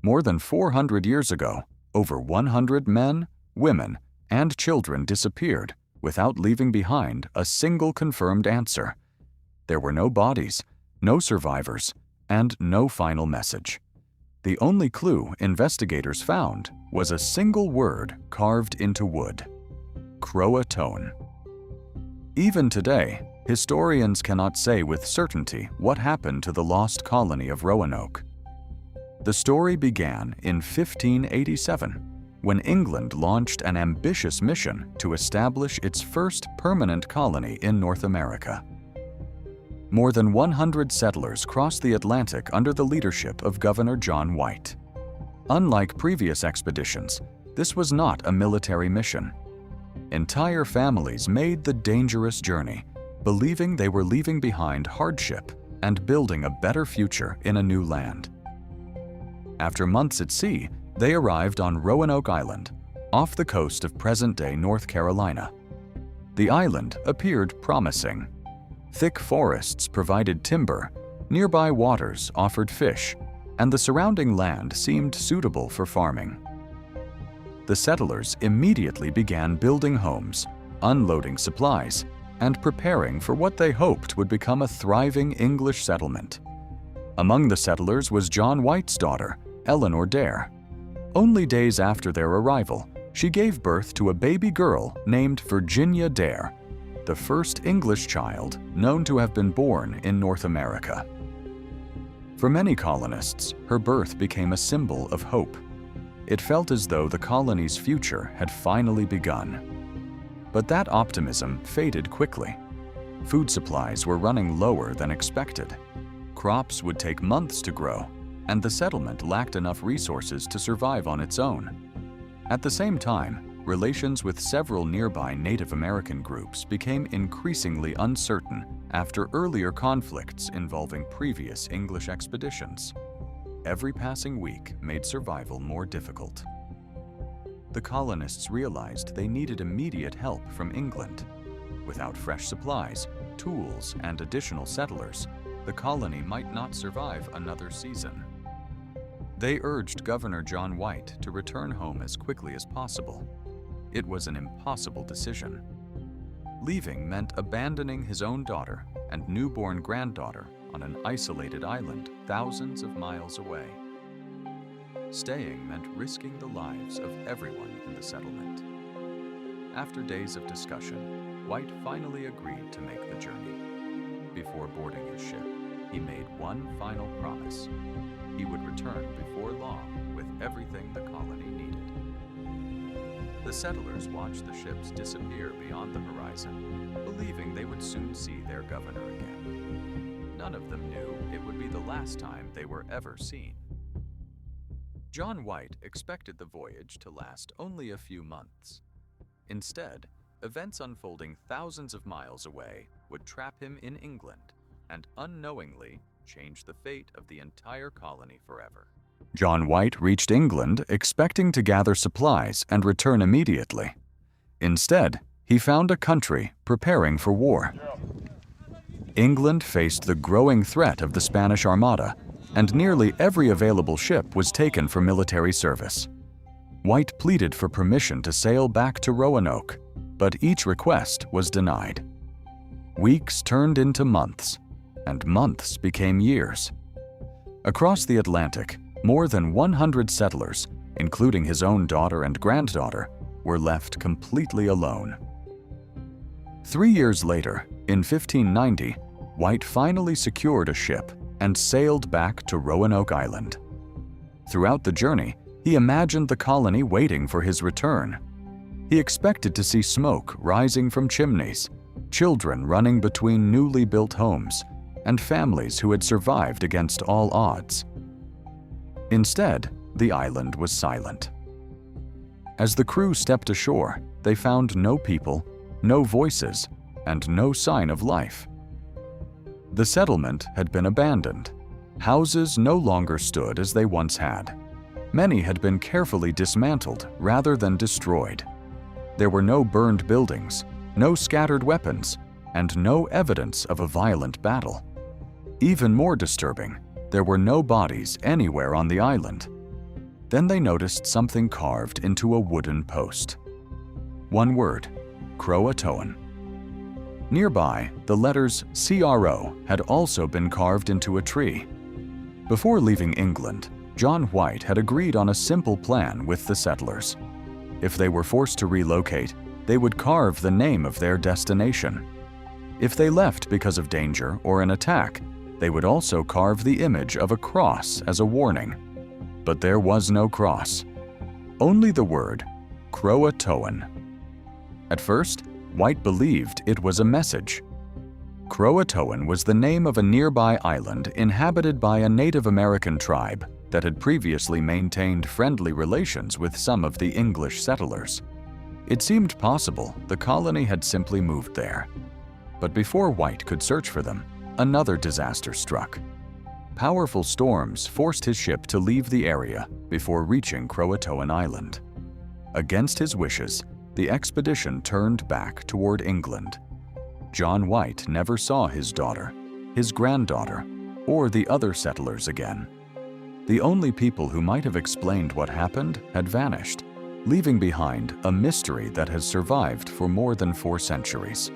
More than 400 years ago, over 100 men, women, and children disappeared without leaving behind a single confirmed answer. There were no bodies, no survivors, and no final message. The only clue investigators found was a single word carved into wood: CROATOAN. Even today, historians cannot say with certainty what happened to the lost colony of Roanoke. The story began in 1587, when England launched an ambitious mission to establish its first permanent colony in North America. More than 100 settlers crossed the Atlantic under the leadership of Governor John White. Unlike previous expeditions, this was not a military mission. Entire families made the dangerous journey, believing they were leaving behind hardship and building a better future in a new land. After months at sea, they arrived on Roanoke Island, off the coast of present-day North Carolina. The island appeared promising. Thick forests provided timber, nearby waters offered fish, and the surrounding land seemed suitable for farming. The settlers immediately began building homes, unloading supplies, and preparing for what they hoped would become a thriving English settlement. Among the settlers was John White's daughter, Eleanor Dare. Only days after their arrival, she gave birth to a baby girl named Virginia Dare, the first English child known to have been born in North America. For many colonists, her birth became a symbol of hope. It felt as though the colony's future had finally begun. But that optimism faded quickly. Food supplies were running lower than expected. Crops would take months to grow, and the settlement lacked enough resources to survive on its own. At the same time, relations with several nearby Native American groups became increasingly uncertain after earlier conflicts involving previous English expeditions. Every passing week made survival more difficult. The colonists realized they needed immediate help from England. Without fresh supplies, tools, and additional settlers, the colony might not survive another season. They urged Governor John White to return home as quickly as possible. It was an impossible decision. Leaving meant abandoning his own daughter and newborn granddaughter on an isolated island thousands of miles away. Staying meant risking the lives of everyone in the settlement. After days of discussion, White finally agreed to make the journey. Before boarding his ship, he made one final promise. He would return before long with everything the colony needed. The settlers watched the ships disappear beyond the horizon, believing they would soon see their governor again. None of them knew it would be the last time they were ever seen. John White expected the voyage to last only a few months. Instead, events unfolding thousands of miles away would trap him in England and unknowingly change the fate of the entire colony forever. John White reached England expecting to gather supplies and return immediately. Instead, he found a country preparing for war. England faced the growing threat of the Spanish Armada, and nearly every available ship was taken for military service. White pleaded for permission to sail back to Roanoke, but each request was denied. Weeks turned into months, and months became years. Across the Atlantic, more than 100 settlers, including his own daughter and granddaughter, were left completely alone. 3 years later, in 1590, White finally secured a ship and sailed back to Roanoke Island. Throughout the journey, he imagined the colony waiting for his return. He expected to see smoke rising from chimneys, children running between newly built homes, and families who had survived against all odds. Instead, the island was silent. As the crew stepped ashore, they found no people, no voices, and no sign of life. The settlement had been abandoned. Houses no longer stood as they once had. Many had been carefully dismantled rather than destroyed. There were no burned buildings, no scattered weapons, and no evidence of a violent battle. Even more disturbing, there were no bodies anywhere on the island. Then they noticed something carved into a wooden post. One word: CROATOAN. Nearby, the letters CRO had also been carved into a tree. Before leaving England, John White had agreed on a simple plan with the settlers. If they were forced to relocate, they would carve the name of their destination. If they left because of danger or an attack, they would also carve the image of a cross as a warning. But there was no cross, only the word CROATOAN. At first, White believed it was a message. CROATOAN was the name of a nearby island inhabited by a Native American tribe that had previously maintained friendly relations with some of the English settlers. It seemed possible the colony had simply moved there. But before White could search for them, another disaster struck. Powerful storms forced his ship to leave the area before reaching CROATOAN Island. Against his wishes, the expedition turned back toward England. John White never saw his daughter, his granddaughter, or the other settlers again. The only people who might have explained what happened had vanished, leaving behind a mystery that has survived for more than 4 centuries.